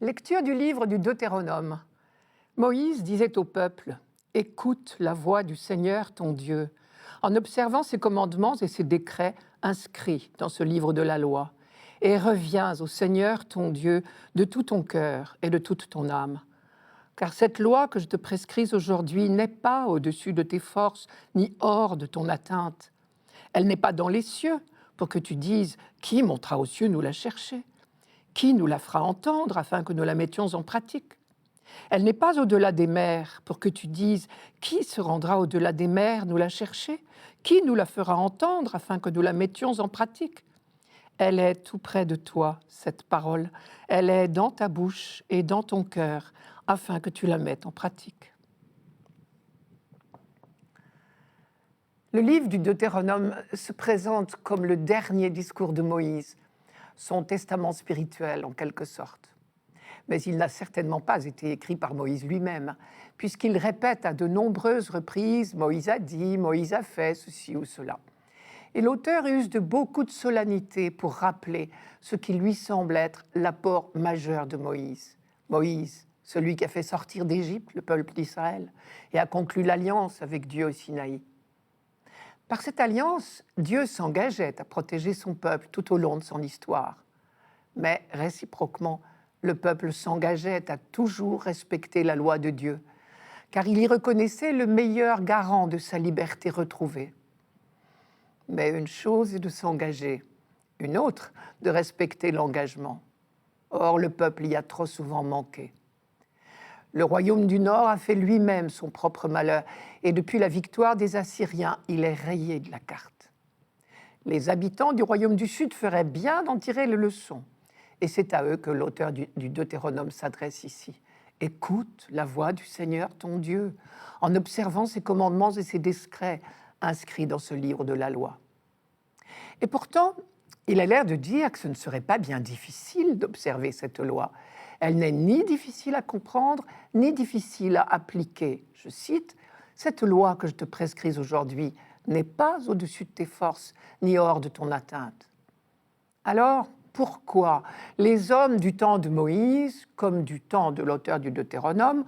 Lecture du livre du Deutéronome. Moïse disait au peuple : « Écoute la voix du Seigneur ton Dieu, en observant ses commandements et ses décrets inscrits dans ce livre de la loi. Et reviens au Seigneur ton Dieu de tout ton cœur et de toute ton âme. Car cette loi que je te prescris aujourd'hui n'est pas au-dessus de tes forces, ni hors de ton atteinte. Elle n'est pas dans les cieux, pour que tu dises : qui montera aux cieux nous la chercher ? Qui nous la fera entendre afin que nous la mettions en pratique ? Elle n'est pas au-delà des mers, pour que tu dises : qui se rendra au-delà des mers nous la chercher ? Qui nous la fera entendre afin que nous la mettions en pratique ? Elle est tout près de toi, cette parole. Elle est dans ta bouche et dans ton cœur, afin que tu la mettes en pratique. Le livre du Deutéronome se présente comme le dernier discours de Moïse, son testament spirituel en quelque sorte. Mais il n'a certainement pas été écrit par Moïse lui-même, puisqu'il répète à de nombreuses reprises « Moïse a dit, Moïse a fait ceci ou cela ». Et l'auteur use de beaucoup de solennité pour rappeler ce qui lui semble être l'apport majeur de Moïse. Moïse, celui qui a fait sortir d'Égypte le peuple d'Israël et a conclu l'alliance avec Dieu au Sinaï. Par cette alliance, Dieu s'engageait à protéger son peuple tout au long de son histoire. Mais réciproquement, le peuple s'engageait à toujours respecter la loi de Dieu, car il y reconnaissait le meilleur garant de sa liberté retrouvée. Mais une chose est de s'engager, une autre de respecter l'engagement. Or, le peuple y a trop souvent manqué. Le royaume du Nord a fait lui-même son propre malheur, et depuis la victoire des Assyriens, il est rayé de la carte. Les habitants du royaume du Sud feraient bien d'en tirer les leçons, et c'est à eux que l'auteur du Deutéronome s'adresse ici. Écoute la voix du Seigneur ton Dieu, en observant ses commandements et ses décrets inscrits dans ce livre de la loi. Et pourtant, il a l'air de dire que ce ne serait pas bien difficile d'observer cette loi. Elle n'est ni difficile à comprendre, ni difficile à appliquer. Je cite : « Cette loi que je te prescris aujourd'hui n'est pas au-dessus de tes forces, ni hors de ton atteinte. » Alors, pourquoi les hommes du temps de Moïse, comme du temps de l'auteur du Deutéronome,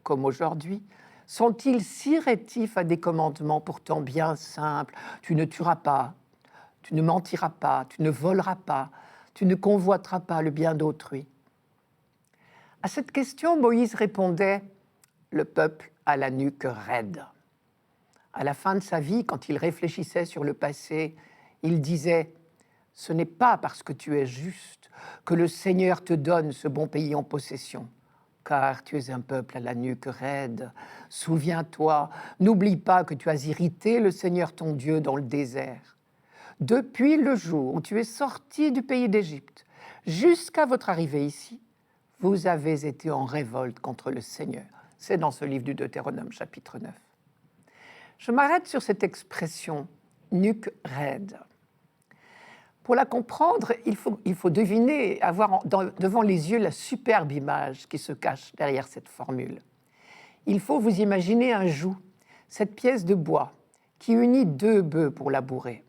comme aujourd'hui, sont-ils si rétifs à des commandements pourtant bien simples ? Tu ne tueras pas, tu ne mentiras pas, tu ne voleras pas, tu ne convoiteras pas le bien d'autrui. À cette question, Moïse répondait : le peuple a la nuque raide. À la fin de sa vie, quand il réfléchissait sur le passé, il disait : ce n'est pas parce que tu es juste que le Seigneur te donne ce bon pays en possession, car tu es un peuple à la nuque raide. Souviens-toi, n'oublie pas que tu as irrité le Seigneur ton Dieu dans le désert. Depuis le jour où tu es sorti du pays d'Égypte jusqu'à votre arrivée ici, vous avez été en révolte contre le Seigneur. C'est dans ce livre du Deutéronome, chapitre 9. Je m'arrête sur cette expression « nuque raide ». Pour la comprendre, il faut deviner, avoir devant les yeux la superbe image qui se cache derrière cette formule. Il faut vous imaginer un joug, cette pièce de bois qui unit deux bœufs pour labourer.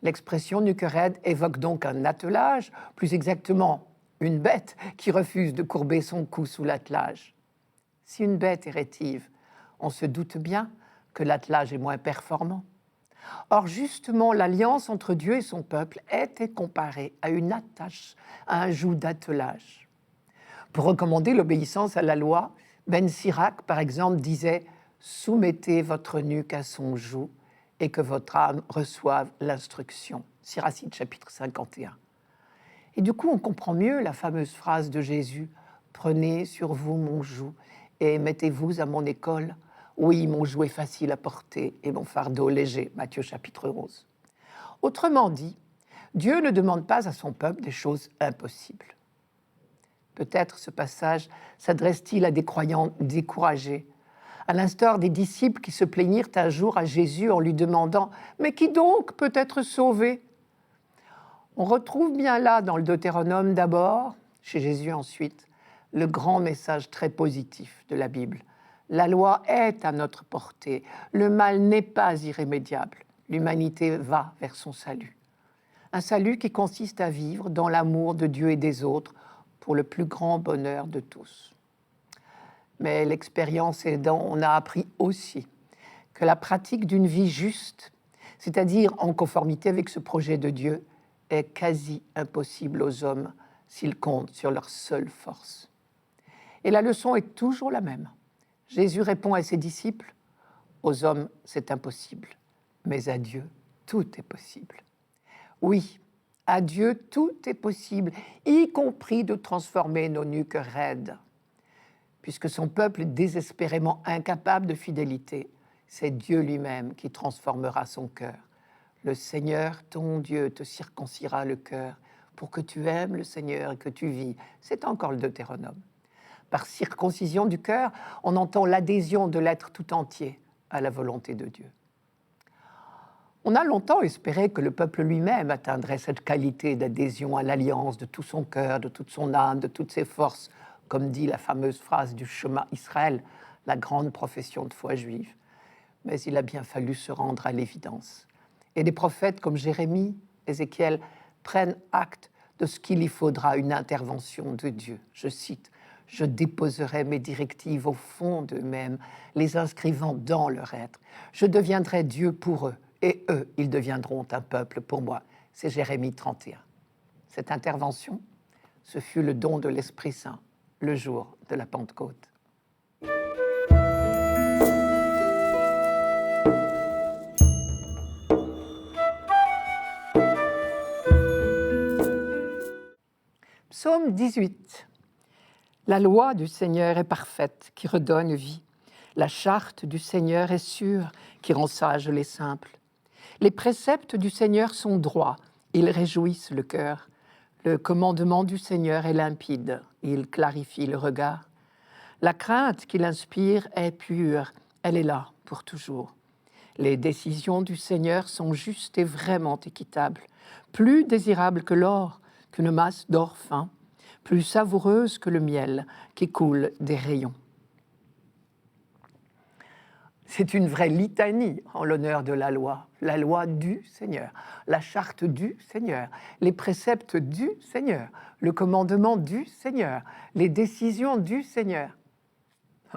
L'expression nuque raide évoque donc un attelage, plus exactement une bête qui refuse de courber son cou sous l'attelage. Si une bête est rétive, on se doute bien que l'attelage est moins performant. Or, justement, l'alliance entre Dieu et son peuple était comparée à une attache, à un joug d'attelage. Pour recommander l'obéissance à la loi, Ben Sirac, par exemple, disait « Soumettez votre nuque à son joug et que votre âme reçoive l'instruction ». Siracide, chapitre 51. Et du coup, on comprend mieux la fameuse phrase de Jésus « Prenez sur vous mon joug et mettez-vous à mon école. Oui, mon joug est facile à porter et mon fardeau léger. » Matthieu chapitre 11. Autrement dit, Dieu ne demande pas à son peuple des choses impossibles. Peut-être ce passage s'adresse-t-il à des croyants découragés, à l'instar des disciples qui se plaignirent un jour à Jésus en lui demandant « Mais qui donc peut être sauvé ?» On retrouve bien là, dans le Deutéronome d'abord, chez Jésus ensuite, le grand message très positif de la Bible. La loi est à notre portée, le mal n'est pas irrémédiable, l'humanité va vers son salut. Un salut qui consiste à vivre dans l'amour de Dieu et des autres, pour le plus grand bonheur de tous. Mais l'expérience aidant, on a appris aussi que la pratique d'une vie juste, c'est-à-dire en conformité avec ce projet de Dieu, est quasi impossible aux hommes s'ils comptent sur leur seule force. Et la leçon est toujours la même. Jésus répond à ses disciples, « Aux hommes, c'est impossible, mais à Dieu, tout est possible. » Oui, à Dieu, tout est possible, y compris de transformer nos nuques raides. Puisque son peuple est désespérément incapable de fidélité, c'est Dieu lui-même qui transformera son cœur. Le Seigneur, ton Dieu, te circoncira le cœur pour que tu aimes le Seigneur et que tu vis. C'est encore le Deutéronome. Par circoncision du cœur, on entend l'adhésion de l'être tout entier à la volonté de Dieu. On a longtemps espéré que le peuple lui-même atteindrait cette qualité d'adhésion à l'alliance de tout son cœur, de toute son âme, de toutes ses forces, comme dit la fameuse phrase du Shema Israël, la grande profession de foi juive. Mais il a bien fallu se rendre à l'évidence. Et des prophètes comme Jérémie, Ézéchiel, prennent acte de ce qu'il y faudra une intervention de Dieu. Je cite, « Je déposerai mes directives au fond d'eux-mêmes, les inscrivant dans leur être. Je deviendrai Dieu pour eux, et eux, ils deviendront un peuple pour moi. » C'est Jérémie 31. Cette intervention, ce fut le don de l'Esprit Saint, le jour de la Pentecôte. Psaume 18. La loi du Seigneur est parfaite, qui redonne vie. La charte du Seigneur est sûre, qui rend sages les simples. Les préceptes du Seigneur sont droits, ils réjouissent le cœur. Le commandement du Seigneur est limpide, il clarifie le regard. La crainte qu'il inspire est pure, elle est là pour toujours. Les décisions du Seigneur sont justes et vraiment équitables, plus désirables que l'or, qu'une masse d'or fin, plus savoureuse que le miel qui coule des rayons. C'est une vraie litanie en l'honneur de la loi du Seigneur, la charte du Seigneur, les préceptes du Seigneur, le commandement du Seigneur, les décisions du Seigneur.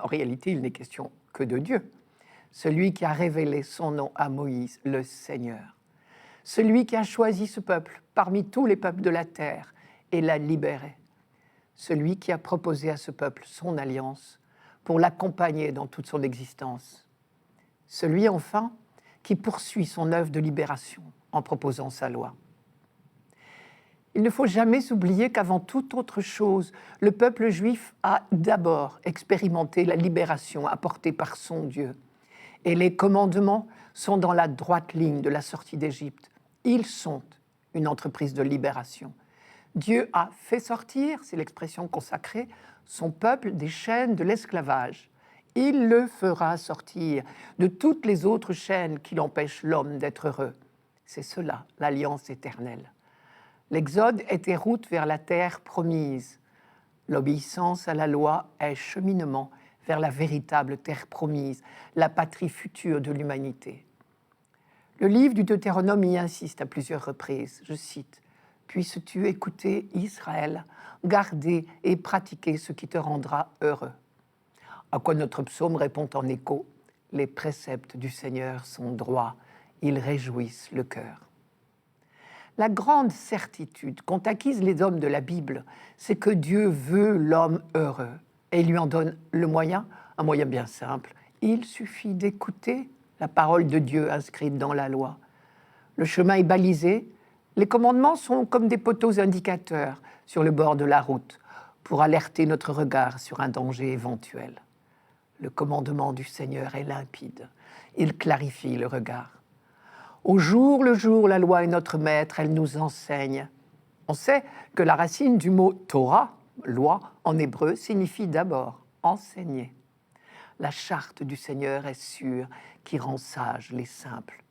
En réalité, il n'est question que de Dieu, celui qui a révélé son nom à Moïse, le Seigneur, celui qui a choisi ce peuple parmi tous les peuples de la terre et l'a libéré, celui qui a proposé à ce peuple son alliance pour l'accompagner dans toute son existence, celui enfin qui poursuit son œuvre de libération en proposant sa loi. Il ne faut jamais oublier qu'avant toute autre chose, le peuple juif a d'abord expérimenté la libération apportée par son Dieu. Et les commandements sont dans la droite ligne de la sortie d'Égypte. Ils sont une entreprise de libération. Dieu a fait sortir, c'est l'expression consacrée, son peuple des chaînes de l'esclavage. Il le fera sortir de toutes les autres chaînes qui l'empêchent l'homme d'être heureux. C'est cela, l'alliance éternelle. L'Exode était route vers la terre promise. L'obéissance à la loi est cheminement vers la véritable terre promise, la patrie future de l'humanité. Le livre du Deutéronome y insiste à plusieurs reprises. Je cite, « Puisses-tu écouter Israël, garder et pratiquer ce qui te rendra heureux. » À quoi notre psaume répond en écho, « Les préceptes du Seigneur sont droits, ils réjouissent le cœur. » La grande certitude qu'ont acquise les hommes de la Bible, c'est que Dieu veut l'homme heureux et il lui en donne le moyen, un moyen bien simple. Il suffit d'écouter la parole de Dieu inscrite dans la loi. Le chemin est balisé, les commandements sont comme des poteaux indicateurs sur le bord de la route pour alerter notre regard sur un danger éventuel. Le commandement du Seigneur est limpide, il clarifie le regard. Au jour le jour, la loi est notre maître, elle nous enseigne. On sait que la racine du mot Torah, loi, en hébreu, signifie d'abord enseigner. La charte du Seigneur est sûre, qui rend sages les simples.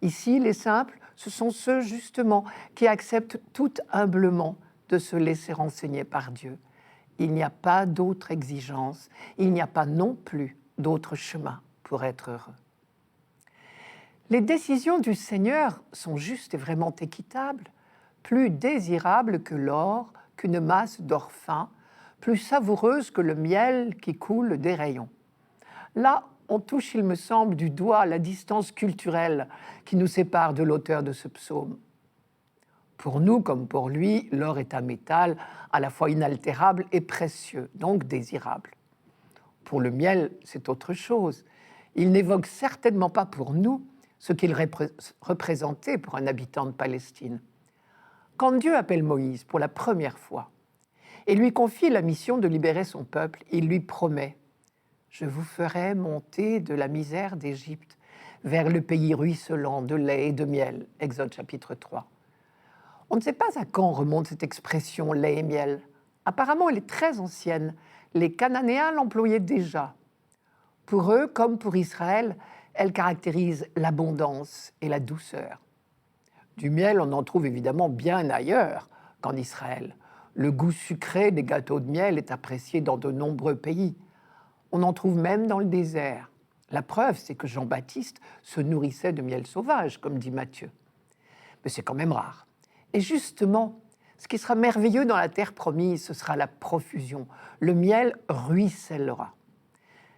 Ici, les simples, ce sont ceux justement qui acceptent tout humblement de se laisser enseigner par Dieu. Il n'y a pas d'autre exigence, il n'y a pas non plus d'autre chemin pour être heureux. Les décisions du Seigneur sont justes et vraiment équitables, plus désirables que l'or, qu'une masse d'or fin, plus savoureuse que le miel qui coule des rayons. Là, on touche, il me semble, du doigt la distance culturelle qui nous sépare de l'auteur de ce psaume. Pour nous, comme pour lui, l'or est un métal à la fois inaltérable et précieux, donc désirable. Pour le miel, c'est autre chose. Il n'évoque certainement pas pour nous ce qu'il représentait pour un habitant de Palestine. Quand Dieu appelle Moïse pour la première fois et lui confie la mission de libérer son peuple, il lui promet « Je vous ferai monter de la misère d'Égypte vers le pays ruisselant de lait et de miel » Exode chapitre 3. On ne sait pas à quand remonte cette expression « lait et miel ». Apparemment, elle est très ancienne. Les Cananéens l'employaient déjà. Pour eux, comme pour Israël, elle caractérise l'abondance et la douceur. Du miel, on en trouve évidemment bien ailleurs qu'en Israël. Le goût sucré des gâteaux de miel est apprécié dans de nombreux pays. On en trouve même dans le désert. La preuve, c'est que Jean-Baptiste se nourrissait de miel sauvage, comme dit Matthieu. Mais c'est quand même rare. Et justement, ce qui sera merveilleux dans la terre promise, ce sera la profusion. Le miel ruissellera.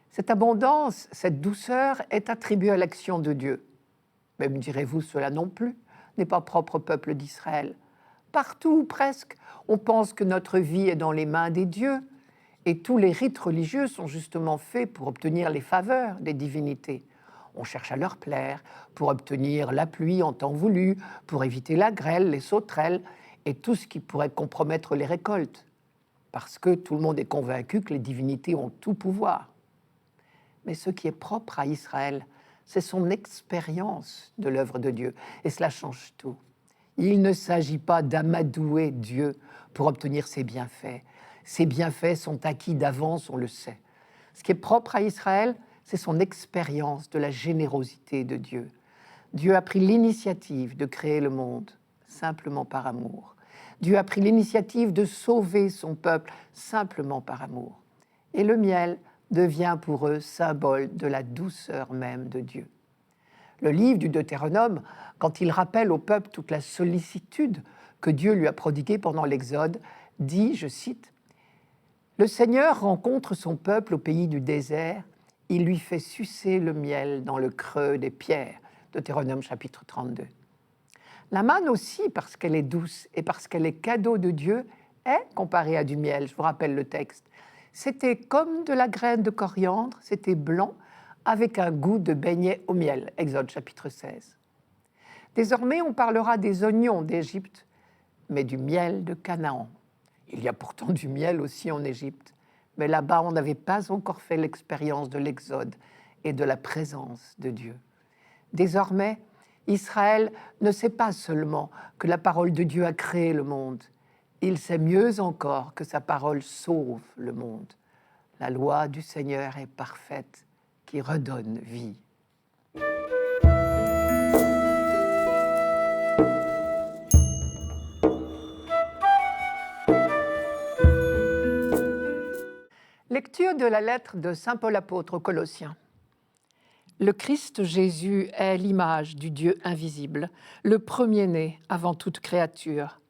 Cette abondance, cette douceur est attribuée à l'action de Dieu. Mais me direz-vous, cela non plus n'est pas propre au peuple d'Israël. Partout, presque, on pense que notre vie est dans les mains des dieux, et tous les rites religieux sont justement faits pour obtenir les faveurs des divinités. On cherche à leur plaire, pour obtenir la pluie en temps voulu, pour éviter la grêle, les sauterelles, et tout ce qui pourrait compromettre les récoltes, parce que tout le monde est convaincu que les divinités ont tout pouvoir. Mais ce qui est propre à Israël, c'est son expérience de l'œuvre de Dieu, et cela change tout. Il ne s'agit pas d'amadouer Dieu pour obtenir ses bienfaits. Ses bienfaits sont acquis d'avance, on le sait. Ce qui est propre à Israël, c'est son expérience de la générosité de Dieu. Dieu a pris l'initiative de créer le monde, simplement par amour. Dieu a pris l'initiative de sauver son peuple, simplement par amour. Et le miel devient pour eux symbole de la douceur même de Dieu. Le livre du Deutéronome, quand il rappelle au peuple toute la sollicitude que Dieu lui a prodiguée pendant l'Exode, dit, je cite, « Le Seigneur rencontre son peuple au pays du désert, il lui fait sucer le miel dans le creux des pierres. » Deutéronome chapitre 32. La manne aussi, parce qu'elle est douce et parce qu'elle est cadeau de Dieu, est comparée à du miel. Je vous rappelle le texte. C'était comme de la graine de coriandre, c'était blanc, avec un goût de beignet au miel. Exode chapitre 16. Désormais, on parlera des oignons d'Égypte, mais du miel de Canaan. Il y a pourtant du miel aussi en Égypte, mais là-bas, on n'avait pas encore fait l'expérience de l'Exode et de la présence de Dieu. Désormais, Israël ne sait pas seulement que la parole de Dieu a créé le monde, il sait mieux encore que sa parole sauve le monde. La loi du Seigneur est parfaite, qui redonne vie. Lecture de la lettre de saint Paul apôtre aux Colossiens. Le Christ Jésus est l'image du Dieu invisible, le premier-né avant toute créature.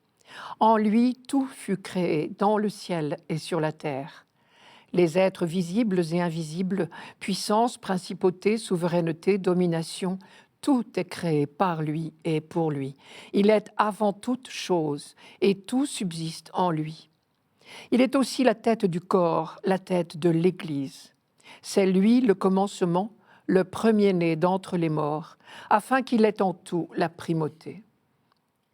En lui, tout fut créé dans le ciel et sur la terre. Les êtres visibles et invisibles, puissance, principauté, souveraineté, domination, tout est créé par lui et pour lui. Il est avant toute chose et tout subsiste en lui. Il est aussi la tête du corps, la tête de l'Église. C'est lui le commencement, le premier-né d'entre les morts, afin qu'il ait en tout la primauté.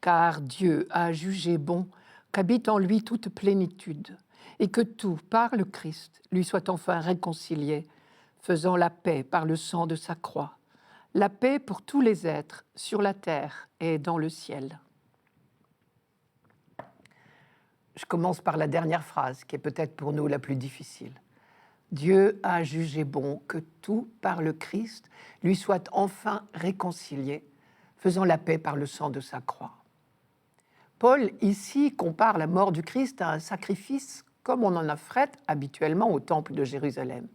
Car Dieu a jugé bon qu'habite en lui toute plénitude, et que tout, par le Christ, lui soit enfin réconcilié, faisant la paix par le sang de sa croix, la paix pour tous les êtres sur la terre et dans le ciel. Je commence par la dernière phrase, qui est peut-être pour nous la plus difficile. Dieu a jugé bon que tout, par le Christ, lui soit enfin réconcilié, faisant la paix par le sang de sa croix. Paul, ici, compare la mort du Christ à un sacrifice comme on en offrait habituellement au temple de Jérusalem.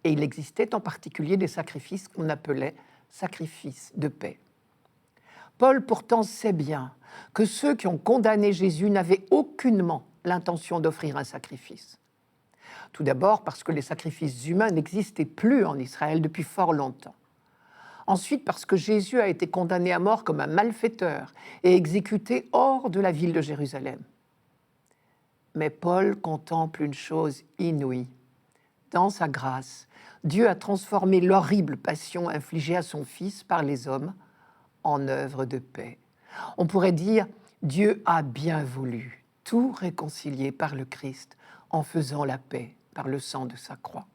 Et il existait en particulier des sacrifices qu'on appelait sacrifices de paix. Paul pourtant sait bien que ceux qui ont condamné Jésus n'avaient aucunement l'intention d'offrir un sacrifice. Tout d'abord parce que les sacrifices humains n'existaient plus en Israël depuis fort longtemps. Ensuite parce que Jésus a été condamné à mort comme un malfaiteur et exécuté hors de la ville de Jérusalem. Mais Paul contemple une chose inouïe. Dans sa grâce, Dieu a transformé l'horrible passion infligée à son Fils par les hommes en œuvre de paix. On pourrait dire, Dieu a bien voulu tout réconcilier par le Christ en faisant la paix par le sang de sa croix.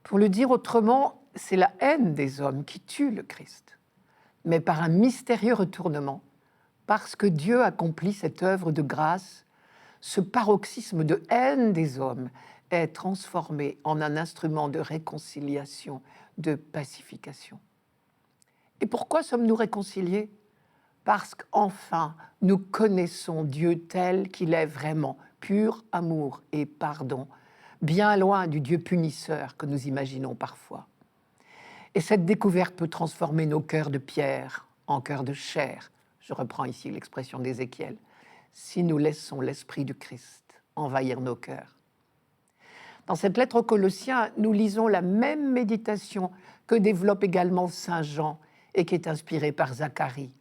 Pour le dire autrement, c'est la haine des hommes qui tue le Christ, mais par un mystérieux retournement, parce que Dieu accomplit cette œuvre de grâce, ce paroxysme de haine des hommes est transformé en un instrument de réconciliation, de pacification. Et pourquoi sommes-nous réconciliés ? Parce qu'enfin, nous connaissons Dieu tel qu'il est vraiment, pur amour et pardon, bien loin du Dieu punisseur que nous imaginons parfois. Et cette découverte peut transformer nos cœurs de pierre en cœurs de chair, je reprends ici l'expression d'Ézéchiel, si nous laissons l'Esprit du Christ envahir nos cœurs. Dans cette lettre aux Colossiens, nous lisons la même méditation que développe également Saint Jean et qui est inspirée par Zacharie.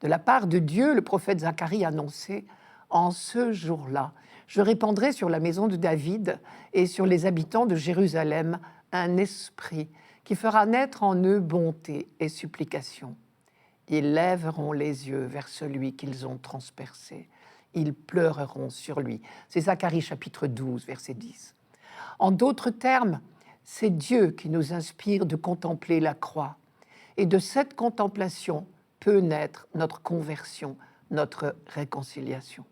De la part de Dieu, le prophète Zacharie annonçait « En ce jour-là, je répandrai sur la maison de David et sur les habitants de Jérusalem un esprit qui fera naître en eux bonté et supplication. Ils lèveront les yeux vers celui qu'ils ont transpercé. Ils pleureront sur lui. » C'est Zacharie chapitre 12, verset 10. En d'autres termes, c'est Dieu qui nous inspire de contempler la croix. Et de cette contemplation peut naître notre conversion, notre réconciliation.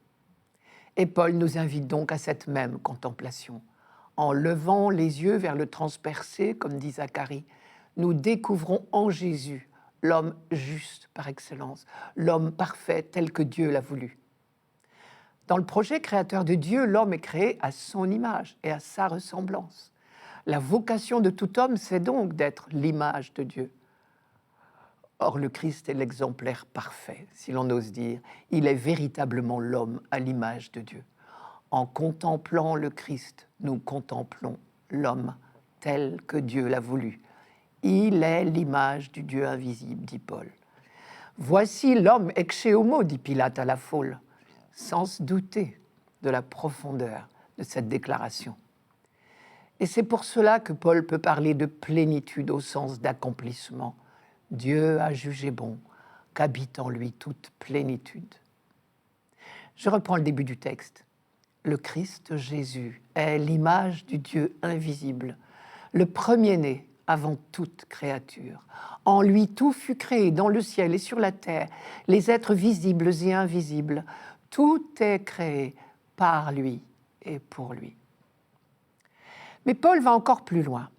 Et Paul nous invite donc à cette même contemplation. En levant les yeux vers le transpercé, comme dit Zacharie, nous découvrons en Jésus l'homme juste par excellence, l'homme parfait tel que Dieu l'a voulu. Dans le projet créateur de Dieu, l'homme est créé à son image et à sa ressemblance. La vocation de tout homme, c'est donc d'être l'image de Dieu. Or, le Christ est l'exemplaire parfait, si l'on ose dire. Il est véritablement l'homme à l'image de Dieu. En contemplant le Christ, nous contemplons l'homme tel que Dieu l'a voulu. Il est l'image du Dieu invisible, dit Paul. Voici l'homme ex homo, dit Pilate à la foule, sans se douter de la profondeur de cette déclaration. Et c'est pour cela que Paul peut parler de plénitude au sens d'accomplissement. Dieu a jugé bon qu'habite en lui toute plénitude. Je reprends le début du texte. Le Christ Jésus est l'image du Dieu invisible, le premier-né avant toute créature. En lui, tout fut créé dans le ciel et sur la terre, les êtres visibles et invisibles. Tout est créé par lui et pour lui. Mais Paul va encore plus loin.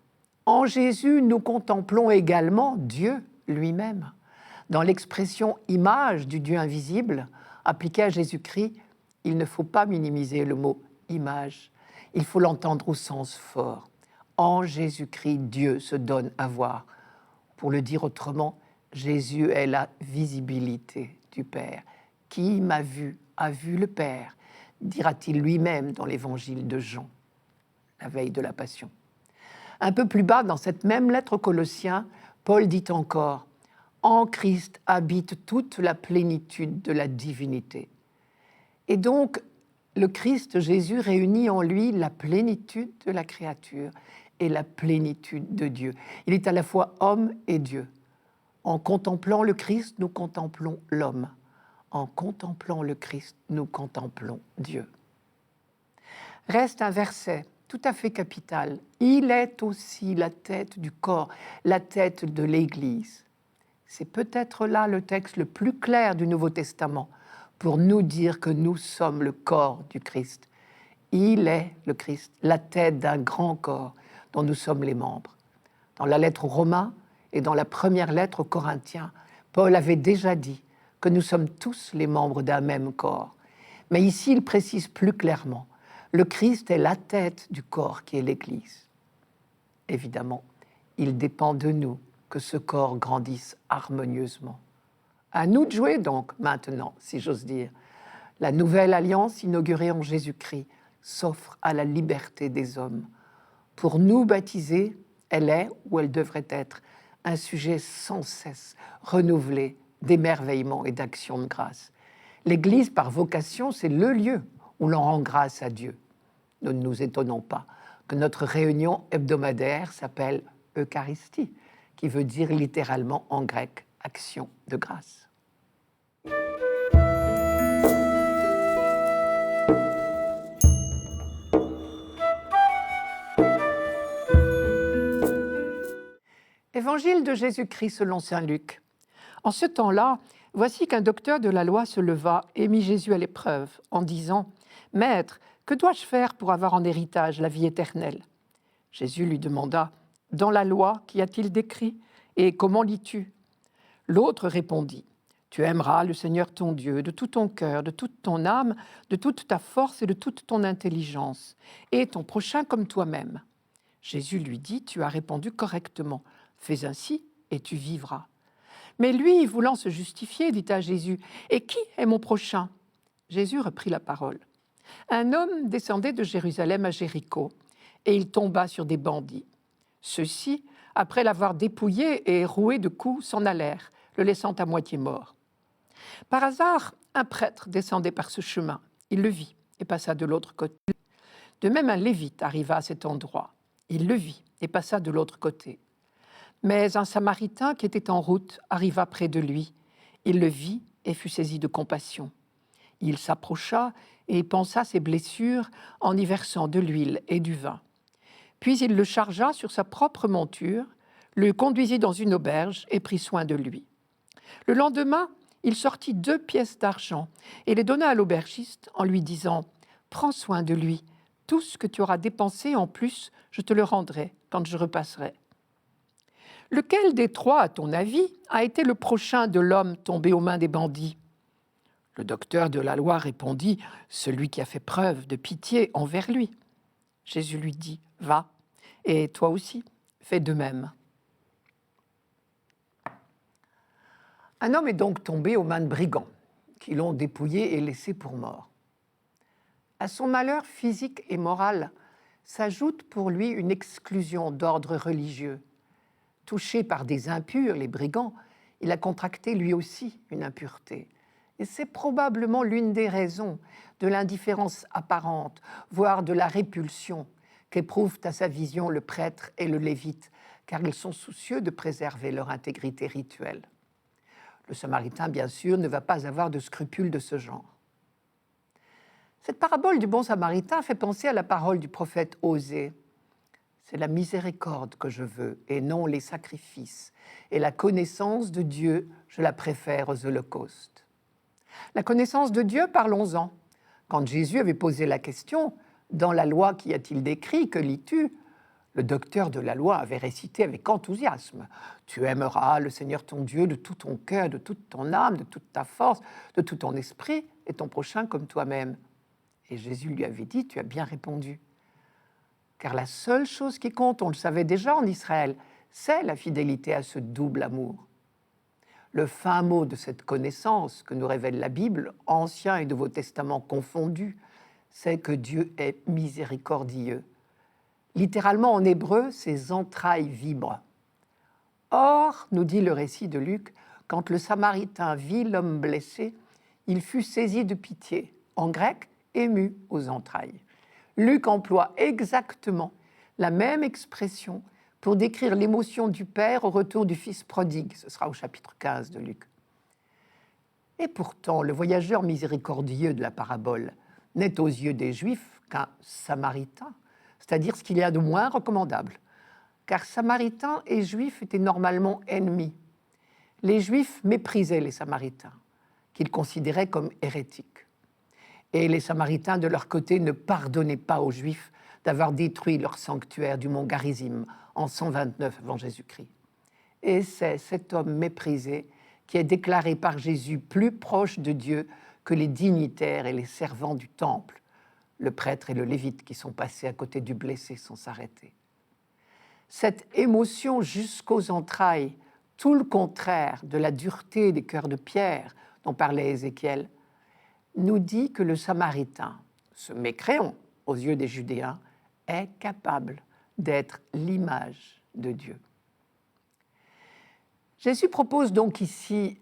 En Jésus, nous contemplons également Dieu lui-même. Dans l'expression « image du Dieu invisible », appliquée à Jésus-Christ, il ne faut pas minimiser le mot « image », il faut l'entendre au sens fort. En Jésus-Christ, Dieu se donne à voir. Pour le dire autrement, Jésus est la visibilité du Père. « Qui m'a vu a vu le Père », dira-t-il lui-même dans l'évangile de Jean, la veille de la Passion. Un peu plus bas, dans cette même lettre aux Colossiens, Paul dit encore « En Christ habite toute la plénitude de la divinité ». Et donc, le Christ Jésus réunit en lui la plénitude de la créature et la plénitude de Dieu. Il est à la fois homme et Dieu. En contemplant le Christ, nous contemplons l'homme. En contemplant le Christ, nous contemplons Dieu. Reste un verset tout à fait capital. Il est aussi la tête du corps, la tête de l'Église. C'est peut-être là le texte le plus clair du Nouveau Testament pour nous dire que nous sommes le corps du Christ. Il est, le Christ, la tête d'un grand corps dont nous sommes les membres. Dans la lettre aux Romains et dans la première lettre aux Corinthiens, Paul avait déjà dit que nous sommes tous les membres d'un même corps. Mais ici, il précise plus clairement. Le Christ est la tête du corps qui est l'Église. Évidemment, il dépend de nous que ce corps grandisse harmonieusement. À nous de jouer donc maintenant, si j'ose dire. La nouvelle alliance inaugurée en Jésus-Christ s'offre à la liberté des hommes. Pour nous baptisés, elle est, ou elle devrait être, un sujet sans cesse renouvelé d'émerveillement et d'action de grâce. L'Église, par vocation, c'est le lieu où l'on rend grâce à Dieu. Nous ne nous étonnons pas que notre réunion hebdomadaire s'appelle Eucharistie, qui veut dire littéralement en grec « action de grâce ». Évangile de Jésus-Christ selon saint Luc. En ce temps-là, voici qu'un docteur de la loi se leva et mit Jésus à l'épreuve en disant « Maître, que dois-je faire pour avoir en héritage la vie éternelle ?» Jésus lui demanda « Dans la loi, qu'y a-t-il d'écrit et comment lis-tu » L'autre répondit « Tu aimeras le Seigneur ton Dieu de tout ton cœur, de toute ton âme, de toute ta force et de toute ton intelligence, et ton prochain comme toi-même. » Jésus lui dit « Tu as répondu correctement. Fais ainsi et tu vivras. » Mais lui, voulant se justifier, dit à Jésus « Et qui est mon prochain ?» Jésus reprit la parole. Un homme descendait de Jérusalem à Jéricho, et il tomba sur des bandits. Ceux-ci, après l'avoir dépouillé et roué de coups, s'en allèrent, le laissant à moitié mort. Par hasard, un prêtre descendait par ce chemin. Il le vit et passa de l'autre côté. De même, un lévite arriva à cet endroit. Il le vit et passa de l'autre côté. Mais un Samaritain qui était en route arriva près de lui. Il le vit et fut saisi de compassion. Il s'approcha et pansa ses blessures en y versant de l'huile et du vin. Puis il le chargea sur sa propre monture, le conduisit dans une auberge et prit soin de lui. Le lendemain, il sortit 2 pièces d'argent et les donna à l'aubergiste en lui disant « Prends soin de lui, tout ce que tu auras dépensé en plus, je te le rendrai quand je repasserai. » Lequel des 3, à ton avis, a été le prochain de l'homme tombé aux mains des bandits ? Le docteur de la loi répondit « Celui qui a fait preuve de pitié envers lui. » Jésus lui dit « Va, et toi aussi, fais de même. » Un homme est donc tombé aux mains de brigands, qui l'ont dépouillé et laissé pour mort. À son malheur physique et moral s'ajoute pour lui une exclusion d'ordre religieux. Touché par des impurs, les brigands, il a contracté lui aussi une impureté. Et c'est probablement l'une des raisons de l'indifférence apparente, voire de la répulsion qu'éprouvent à sa vision le prêtre et le lévite, car ils sont soucieux de préserver leur intégrité rituelle. Le Samaritain, bien sûr, ne va pas avoir de scrupules de ce genre. Cette parabole du bon Samaritain fait penser à la parole du prophète Osée. C'est la miséricorde que je veux, et non les sacrifices. Et la connaissance de Dieu, je la préfère aux holocaustes. La connaissance de Dieu, parlons-en. Quand Jésus avait posé la question, « Dans la loi, qu'y a-t-il d'écrit? Que lis-tu » Le docteur de la loi avait récité avec enthousiasme. « Tu aimeras le Seigneur ton Dieu de tout ton cœur, de toute ton âme, de toute ta force, de tout ton esprit, et ton prochain comme toi-même. » Et Jésus lui avait dit « Tu as bien répondu. » Car la seule chose qui compte, on le savait déjà en Israël, c'est la fidélité à ce double amour. Le fin mot de cette connaissance que nous révèle la Bible, Ancien et Nouveau Testament confondus, c'est que Dieu est miséricordieux. Littéralement en hébreu, ses entrailles vibrent. Or, nous dit le récit de Luc, quand le Samaritain vit l'homme blessé, il fut saisi de pitié, en grec, ému aux entrailles. Luc emploie exactement la même expression pour décrire l'émotion du père au retour du fils prodigue. Ce sera au chapitre 15 de Luc. Et pourtant, le voyageur miséricordieux de la parabole n'est aux yeux des Juifs qu'un Samaritain, c'est-à-dire ce qu'il y a de moins recommandable, car Samaritains et Juifs étaient normalement ennemis. Les Juifs méprisaient les Samaritains, qu'ils considéraient comme hérétiques. Et les Samaritains, de leur côté, ne pardonnaient pas aux Juifs d'avoir détruit leur sanctuaire du mont Garizim en 129 avant Jésus-Christ. Et c'est cet homme méprisé qui est déclaré par Jésus plus proche de Dieu que les dignitaires et les servants du temple, le prêtre et le lévite qui sont passés à côté du blessé sans s'arrêter. Cette émotion jusqu'aux entrailles, tout le contraire de la dureté des cœurs de pierre dont parlait Ézéchiel, nous dit que le Samaritain, ce mécréant aux yeux des Judéens, est capable d'être l'image de Dieu. Jésus propose donc ici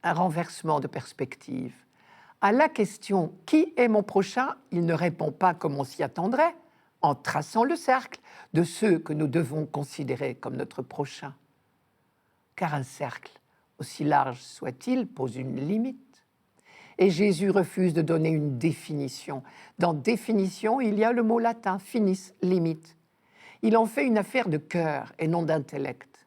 un renversement de perspective. À la question « Qui est mon prochain ?», il ne répond pas comme on s'y attendrait, en traçant le cercle de ceux que nous devons considérer comme notre prochain. Car un cercle, aussi large soit-il, pose une limite. Et Jésus refuse de donner une définition. Dans définition, il y a le mot latin, finis, limite. Il en fait une affaire de cœur et non d'intellect.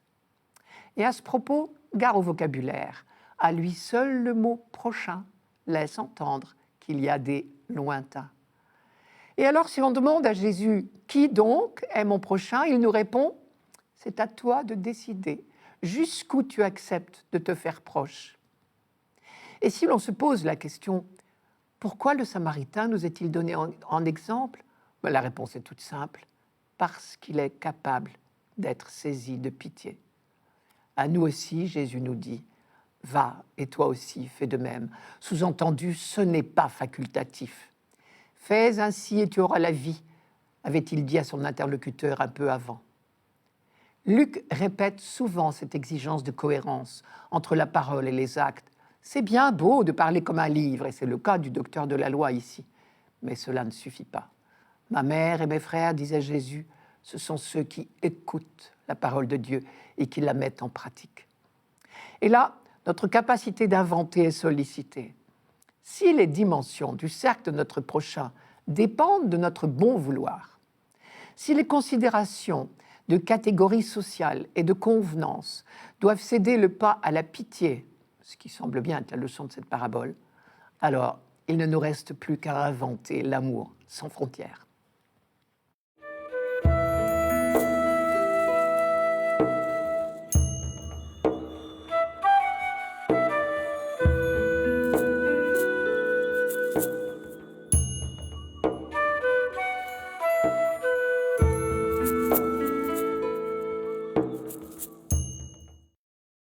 Et à ce propos, gare au vocabulaire. À lui seul, le mot prochain laisse entendre qu'il y a des lointains. Et alors, si on demande à Jésus « Qui donc est mon prochain ?», il nous répond « C'est à toi de décider jusqu'où tu acceptes de te faire proche. » Et si l'on se pose la question « Pourquoi le Samaritain nous est-il donné en exemple ?» La réponse est toute simple « Parce qu'il est capable d'être saisi de pitié. » À nous aussi, Jésus nous dit « Va, et toi aussi, fais de même. » Sous-entendu, ce n'est pas facultatif. « Fais ainsi et tu auras la vie », avait-il dit à son interlocuteur un peu avant. Luc répète souvent cette exigence de cohérence entre la parole et les actes. C'est bien beau de parler comme un livre, et c'est le cas du docteur de la loi ici, mais cela ne suffit pas. Ma mère et mes frères, disait Jésus, ce sont ceux qui écoutent la parole de Dieu et qui la mettent en pratique. Et là, notre capacité d'inventer est sollicitée. Si les dimensions du cercle de notre prochain dépendent de notre bon vouloir, si les considérations de catégorie sociale et de convenance doivent céder le pas à la pitié, ce qui semble bien être la leçon de cette parabole, alors il ne nous reste plus qu'à inventer l'amour sans frontières.